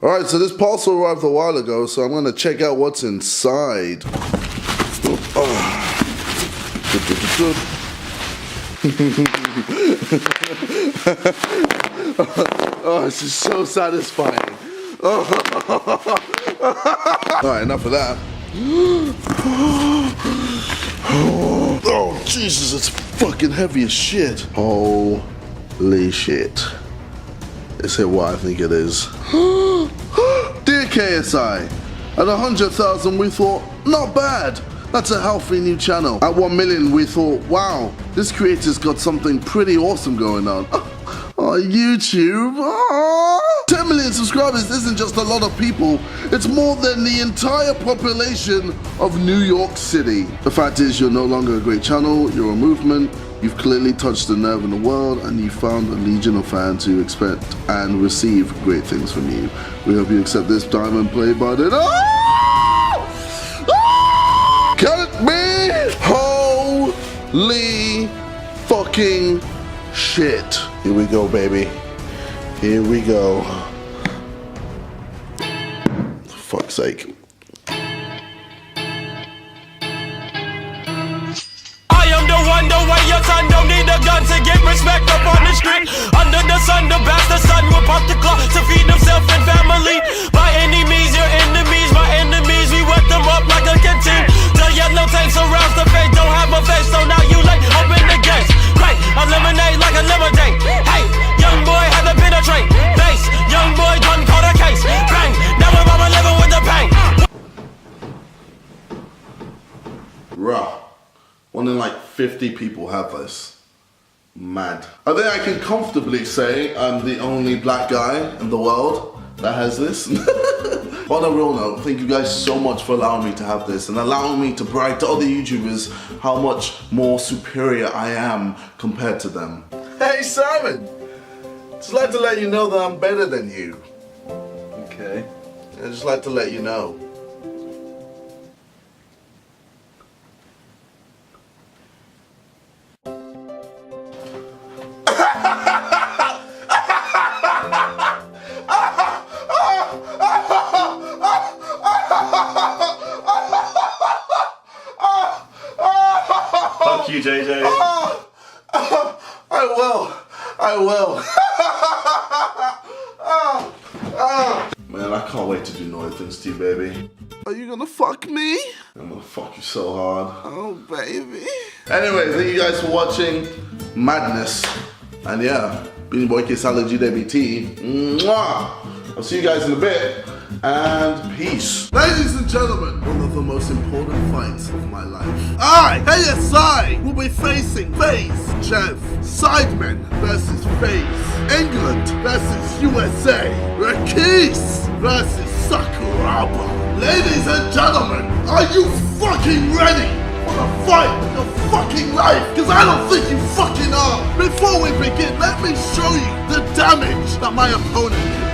Alright, so this parcel arrived a while ago, so I'm gonna check out what's inside. Oh, this is so satisfying. Alright, enough of that. Oh, Jesus, it's fucking heavy as shit. Holy shit. Is it what I think it is? Dear KSI, at 100,000 we thought, not bad. That's a healthy new channel. At 1 million we thought, wow, this creator's got something pretty awesome going on. Oh, YouTube. Oh. 10 million subscribers isn't just a lot of people, it's more than the entire population of New York City. The fact is, you're no longer a great channel, you're a movement, you've clearly touched a nerve in the world, and you found a legion of fans who expect and receive great things from you. We hope you accept this diamond play button. Oh! Oh! Cut me! Holy fucking shit. Here we go, baby. Here we go. For fuck's sake. I am the one, the way your son don't need a gun to get respect up on the street. Under the sun, the bastard son will pop the clock to feed himself and family. By any means, your enemies, my enemies, we wet them up like a canteen. The yellow tape surrounds the face, don't have a face, so now you late, open the gates. Great, eliminate like a lemonade. Hey, young boy had to penetrate. Face, young boy done caught a case. Bang, now I'm living with the pain. Bruh. One in like 50 people have this. Mad. I think I can comfortably say I'm the only black guy in the world that has this. On a real note, thank you guys so much for allowing me to have this and allowing me to brag to other YouTubers how much more superior I am compared to them. Hey Simon! Just like to let you know that I'm better than you. Okay. I'd just like to let you know. Fuck you, JJ. I will. Man, I can't wait to do naughty things to you, baby. Are you gonna fuck me? I'm gonna fuck you so hard. Oh, baby. Anyway, thank you guys for watching Madness. And yeah, Beanie Boy Kiss Allergy DBT. Mwah! I'll see you guys in a bit. And peace. Ladies and gentlemen, one of the most important fights of my life. I, KSI, will be facing FaZe Jeff. Sidemen versus FaZe. England versus USA. Rakis versus Sakuraba. Ladies and gentlemen, are you fucking ready for the fight of your fucking life? Because I don't think you fucking are. Before we begin, let me show you the damage that my opponent did.